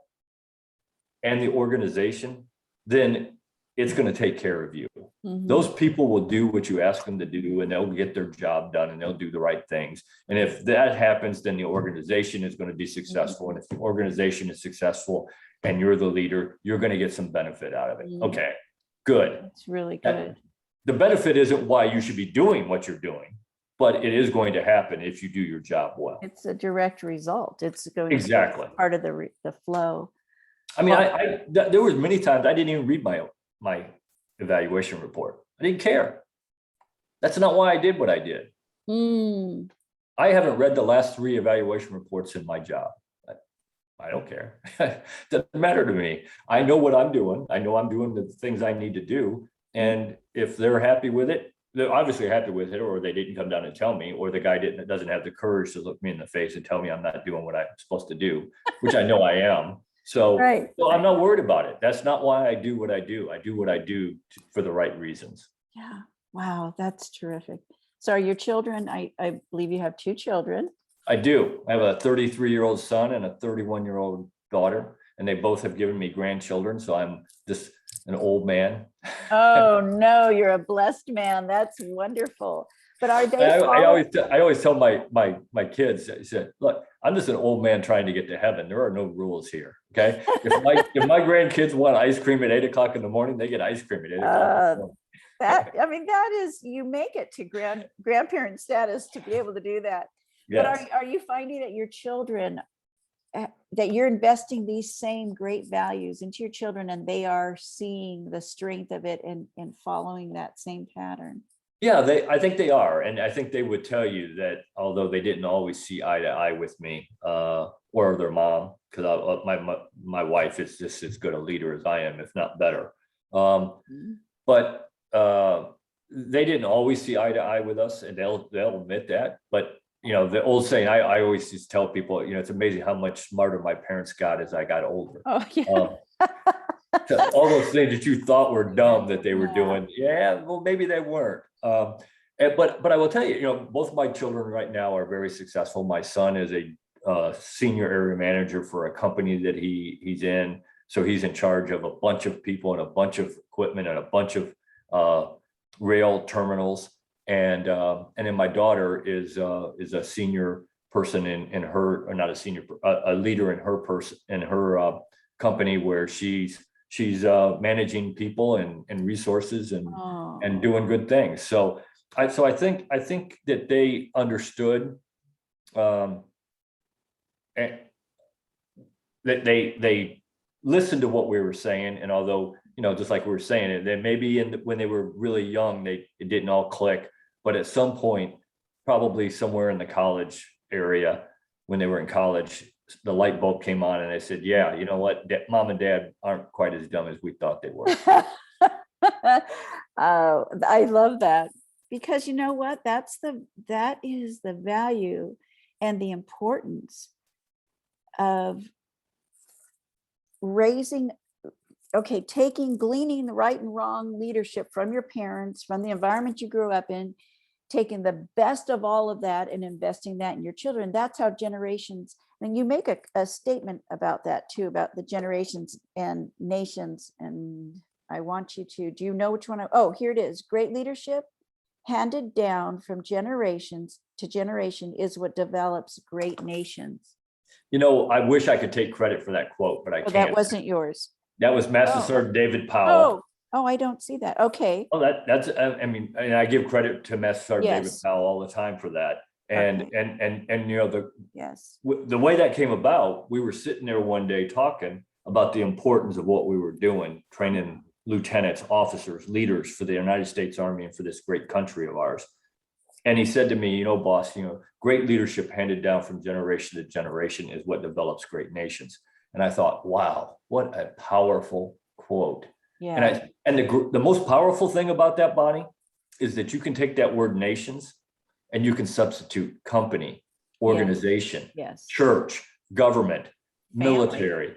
[SPEAKER 2] and the organization, then it's going to take care of you. Those people will do what you ask them to do, and they'll get their job done, and they'll do the right things. And if that happens, then the organization is going to be successful. And if the organization is successful and you're the leader, you're going to get some benefit out of it. Okay, good.
[SPEAKER 1] It's really good.
[SPEAKER 2] The benefit isn't why you should be doing what you're doing, but it is going to happen if you do your job well.
[SPEAKER 1] It's a direct result. It's going
[SPEAKER 2] exactly
[SPEAKER 1] to be part of the flow.
[SPEAKER 2] I mean, there was many times I didn't even read my evaluation report. I didn't care. That's not why I did what I did. I haven't read the last 3 evaluation reports in my job. I don't care. Doesn't matter to me. I know what I'm doing. I know I'm doing the things I need to do. And if they're happy with it, they're obviously happy with it, or they didn't come down and tell me, or the guy doesn't have the courage to look me in the face and tell me I'm not doing what I'm supposed to do, which I know I am. So, so I'm not worried about it. That's not why I do what I do. I do what I do for the right reasons.
[SPEAKER 1] Yeah. Wow. That's terrific. So are your children, I believe you have 2 children.
[SPEAKER 2] I do. I have a 33-year-old son and a 31-year-old daughter, and they both have given me grandchildren. So I'm just an old man.
[SPEAKER 1] Oh no, you're a blessed man. That's wonderful. But are they?
[SPEAKER 2] I always tell my kids, I said, look, I'm just an old man trying to get to heaven. There are no rules here. Okay. If my grandkids want ice cream at 8 o'clock in the morning, they get ice cream at 8 o'clock in the morning.
[SPEAKER 1] That is, you make it to grandparent status to be able to do that. Yes. But are you finding that your children, that you're investing these same great values into your children, and they are seeing the strength of it and following that same pattern?
[SPEAKER 2] Yeah, I think they are. And I think they would tell you that although they didn't always see eye to eye with me or their mom, because my wife is just as good a leader as I am, if not better. But they didn't always see eye to eye with us, and they'll admit that. But the old saying, I always just tell people, it's amazing how much smarter my parents got as I got older.
[SPEAKER 1] Oh, yeah.
[SPEAKER 2] All those things that you thought were dumb that they were doing. Yeah, well, maybe they weren't. But I will tell you, both my children right now are very successful. My son is a senior area manager for a company that he's in. So he's in charge of a bunch of people and a bunch of equipment and a bunch of rail terminals. And then my daughter is a senior person in her, or not a senior, a leader in her company, where she's managing people and resources and doing good things. So I think that they understood that they listened to what we were saying. And although, just like we were saying it, then maybe when they were really young, it didn't all click. But at some point, probably somewhere in the college area, when they were in college, the light bulb came on and they said, yeah, you know what, mom and dad aren't quite as dumb as we thought they were.
[SPEAKER 1] I love that. because you know what? That is the value and the importance of raising, gleaning the right and wrong leadership from your parents, from the environment you grew up in, taking the best of all of that and investing that in your children. That's how generations, and you make a statement about that too, about the generations and nations. And I want you to, do you know which one? Oh, here it is. Great leadership handed down from generations to generation is what develops great nations.
[SPEAKER 2] You know, I wish I could take credit for that quote, but I
[SPEAKER 1] Oh, that
[SPEAKER 2] can't.
[SPEAKER 1] wasn't yours.
[SPEAKER 2] That was Master
[SPEAKER 1] Oh.
[SPEAKER 2] Sergeant David Powell.
[SPEAKER 1] Oh, I don't see that. Okay.
[SPEAKER 2] Oh, that's, I mean, and I give credit to Master Sergeant David
[SPEAKER 1] Yes.
[SPEAKER 2] Powell all the time for that. And,
[SPEAKER 1] Okay.
[SPEAKER 2] and, you know,
[SPEAKER 1] Yes.
[SPEAKER 2] the way that came about, we were sitting there one day talking about the importance of what we were doing, training lieutenants, officers, leaders for the United States Army and for this great country of ours. And he said to me, you know, boss, you know, great leadership handed down from generation to generation is what develops great nations. And I thought, wow, what a powerful quote.
[SPEAKER 1] Yeah.
[SPEAKER 2] And the most powerful thing about that, Bonnie, is that you can take that word nations and you can substitute company, organization,
[SPEAKER 1] Yes.
[SPEAKER 2] church, government, military,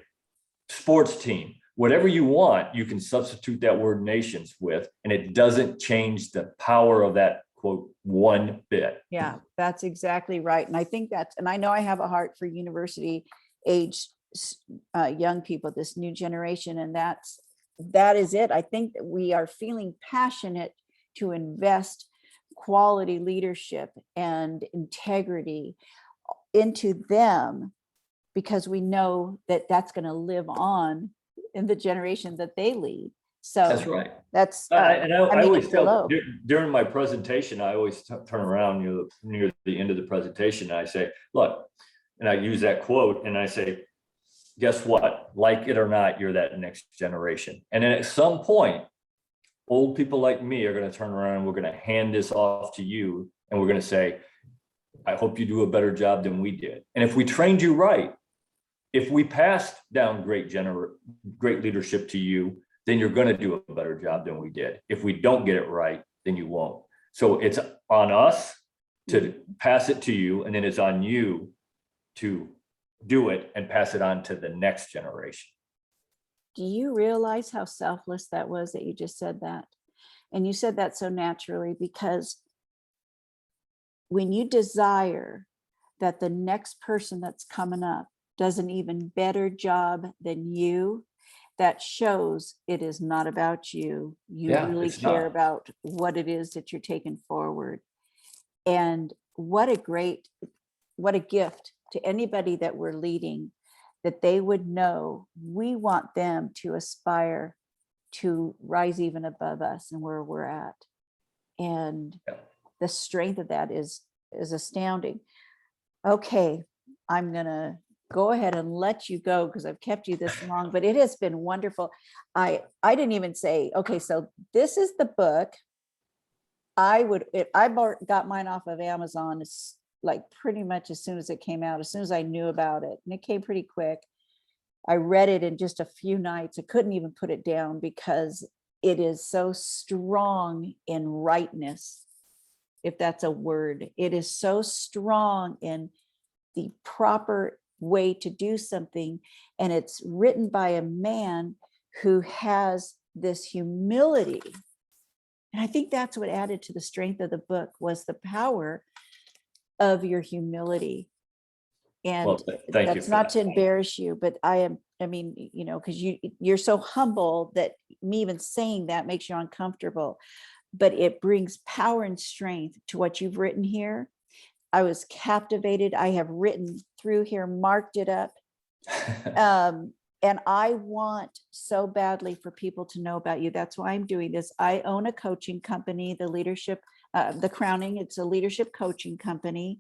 [SPEAKER 2] sports team, whatever you want, you can substitute that word nations with, and it doesn't change the power of that quote one bit.
[SPEAKER 1] Yeah, that's exactly right. And I think and I know I have a heart for university age young people, this new generation, and that is it. I think that we are feeling passionate to invest quality leadership and integrity into them because we know that that's going to live on in the generation that they lead. So
[SPEAKER 2] that's right.
[SPEAKER 1] That's
[SPEAKER 2] and I always tell
[SPEAKER 1] hello.
[SPEAKER 2] during my presentation, I always turn around near the end of the presentation, and I say, look, and I use that quote, and I say, guess what? Like it or not, you're that next generation. And then at some point, old people like me are going to turn around and we're going to hand this off to you. And we're going to say, I hope you do a better job than we did. And if we trained you right, if we passed down great leadership to you, then you're going to do a better job than we did. If we don't get it right, then you won't. So it's on us to pass it to you, and then it's on you to do it and pass it on to the next generation.
[SPEAKER 1] Do you realize how selfless that was that you just said that? And you said that so naturally, because when you desire that the next person that's coming up does an even better job than you, that shows it is not about you. You really care about what it is that you're taking forward. And what a gift to anybody that we're leading, that they would know we want them to aspire to rise even above us and where we're at. And the strength of that is astounding. Okay, I'm gonna go ahead and let you go because I've kept you this long, but it has been wonderful. I didn't even say, okay, so this is the book. I got mine off of Amazon like pretty much as soon as it came out, as soon as I knew about it, and it came pretty quick. I read it in just a few nights. I couldn't even put it down because it is so strong in rightness, if that's a word. It is so strong in the proper way to do something. And it's written by a man who has this humility. And I think that's what added to the strength of the book, was the power of your humility. And
[SPEAKER 2] thank you.
[SPEAKER 1] That's not to embarrass you, but I mean, you know, because you're so humble that me even saying that makes you uncomfortable, but it brings power and strength to what you've written here. I was captivated. I have written through here, marked it up. And I want so badly for people to know about you. That's why I'm doing this. I own a coaching company, The Crowning. It's a leadership coaching company.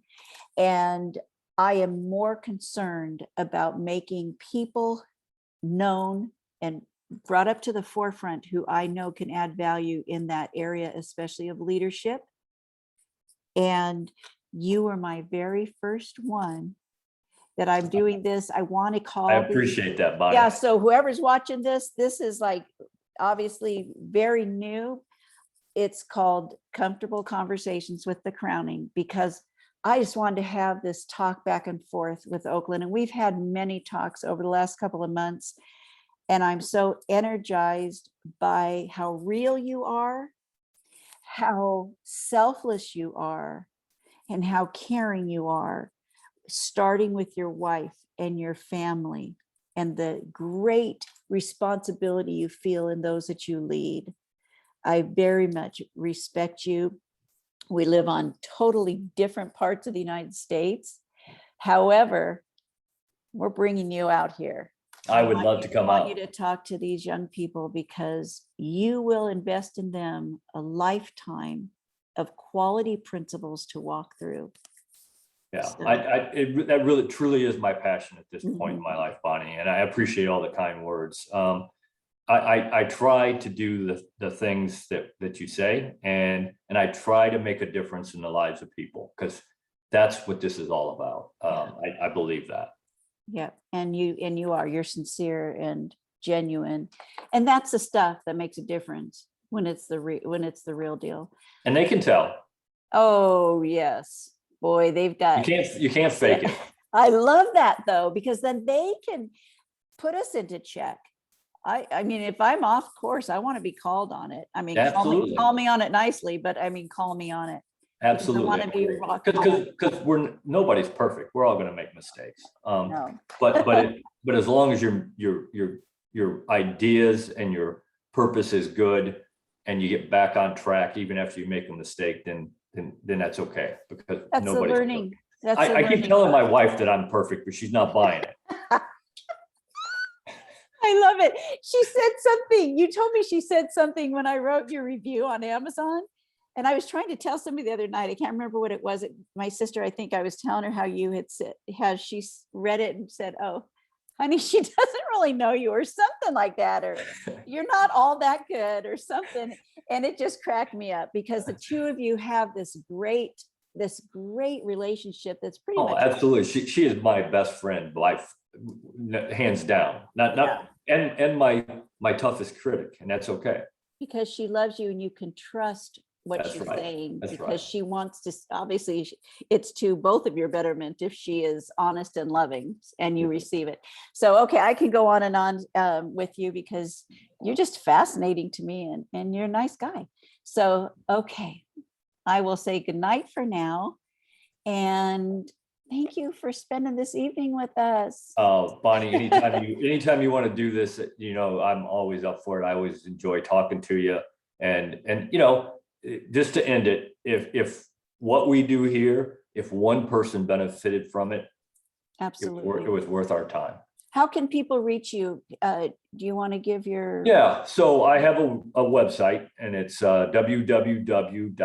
[SPEAKER 1] And I am more concerned about making people known and brought up to the forefront who I know can add value in that area, especially of leadership. And you were my very first one that I'm doing this. I want to call.
[SPEAKER 2] I appreciate that, Bonnie.
[SPEAKER 1] Yeah. So whoever's watching this is like obviously very new. it's called Comfortable Conversations with the Crowning, because I just wanted to have this talk back and forth with Oakland. And we've had many talks over the last couple of months. And I'm so energized by how real you are, how selfless you are, and how caring you are, starting with your wife and your family, and the great responsibility you feel in those that you lead. I very much respect you. We live on totally different parts of the United States. However, we're bringing you out here.
[SPEAKER 2] I would love to come
[SPEAKER 1] I want
[SPEAKER 2] out.
[SPEAKER 1] you to talk to these young people, because you will invest in them a lifetime of quality principles to walk through.
[SPEAKER 2] Yeah,
[SPEAKER 1] So-
[SPEAKER 2] that really truly is my passion at this point in my life, Bonnie, and I appreciate all the kind words. I try to do the things that you say, and I try to make a difference in the lives of people, because that's what this is all about. I believe that.
[SPEAKER 1] Yeah, and you're sincere and genuine, and that's the stuff that makes a difference when it's the real deal.
[SPEAKER 2] And they can tell.
[SPEAKER 1] Oh yes, boy, they've got.
[SPEAKER 2] You can't fake it.
[SPEAKER 1] I love that though, because then they can put us into check. I mean, if I'm off course, I want to be called on it. I mean,
[SPEAKER 2] Absolutely.
[SPEAKER 1] call me on it nicely, but I mean, call me on it.
[SPEAKER 2] Absolutely.
[SPEAKER 1] I want to be rock hard.
[SPEAKER 2] Because nobody's perfect. We're all going to make mistakes.
[SPEAKER 1] No.
[SPEAKER 2] But as long as your ideas and your purpose is good, and you get back on track even after you make a mistake, then that's okay, because
[SPEAKER 1] That's the
[SPEAKER 2] nobody's
[SPEAKER 1] learning.
[SPEAKER 2] perfect.
[SPEAKER 1] That's the
[SPEAKER 2] I keep
[SPEAKER 1] learning.
[SPEAKER 2] telling my wife that I'm perfect, but she's not buying it.
[SPEAKER 1] I love it. She said something. You told me she said something when I wrote your review on Amazon. And I was trying to tell somebody the other night, I can't remember what it was. My sister, I think I was telling her how you had said, how she read it and said, oh, honey, she doesn't really know you, or something like that, or you're not all that good, or something. And it just cracked me up, because the two of you have this great relationship that's pretty
[SPEAKER 2] Oh,
[SPEAKER 1] much.
[SPEAKER 2] absolutely. She is my best friend, hands down. And my toughest critic, and that's okay.
[SPEAKER 1] Because she loves you and you can trust what
[SPEAKER 2] That's
[SPEAKER 1] she's
[SPEAKER 2] right.
[SPEAKER 1] saying,
[SPEAKER 2] That's
[SPEAKER 1] because
[SPEAKER 2] right.
[SPEAKER 1] she wants to, obviously it's to both of your betterment if she is honest and loving and you
[SPEAKER 2] Mhm.
[SPEAKER 1] receive it. So, okay, I can go on and on with you, because you're just fascinating to me, and you're a nice guy. So, okay, I will say goodnight for now. And thank you for spending this evening with us.
[SPEAKER 2] Bonnie, anytime you want to do this, I'm always up for it. I always enjoy talking to you, and just to end it, if what we do here, if one person benefited from it,
[SPEAKER 1] Absolutely.
[SPEAKER 2] it was worth our time.
[SPEAKER 1] How can people reach you? Do you want to give your?
[SPEAKER 2] Yeah, so I have a website, and it's www.ltc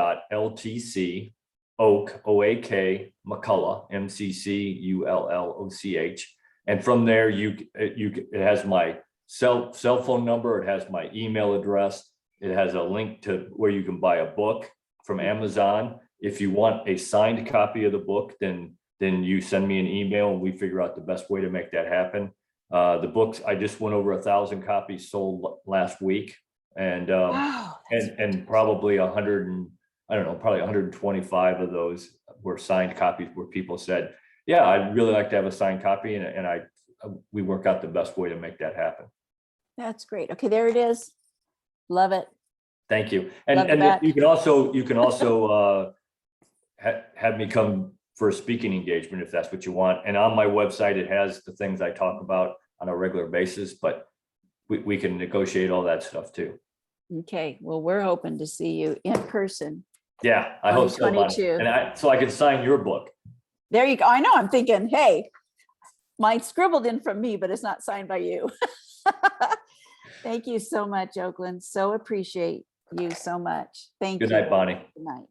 [SPEAKER 2] Oak, O-A-K, McCulloch, M-C-C-U-L-L-O-C-H. And from there, it has my cell phone number, it has my email address, it has a link to where you can buy a book from Amazon. If you want a signed copy of the book, then you send me an email and we figure out the best way to make that happen. The books, I just went over 1,000 copies sold last week, and
[SPEAKER 1] Wow,
[SPEAKER 2] and probably 125 of those were signed copies where people said, yeah, I'd really like to have a signed copy, and we work out the best way to make that happen.
[SPEAKER 1] that's great. Okay, there it is. Love it.
[SPEAKER 2] Thank you.
[SPEAKER 1] Love
[SPEAKER 2] And
[SPEAKER 1] that.
[SPEAKER 2] you can also have me come for a speaking engagement if that's what you want. And on my website, it has the things I talk about on a regular basis, but we can negotiate all that stuff too.
[SPEAKER 1] Okay, well, we're hoping to see you in person.
[SPEAKER 2] Yeah, I hope so, Bonnie.
[SPEAKER 1] 2022.
[SPEAKER 2] And so I can sign your book.
[SPEAKER 1] There you go. I know, I'm thinking, hey, mine's scribbled in from me, but it's not signed by you. Thank you so much, Oakland. So appreciate you so much. Thank you.
[SPEAKER 2] Good night, Bonnie.
[SPEAKER 1] Good night.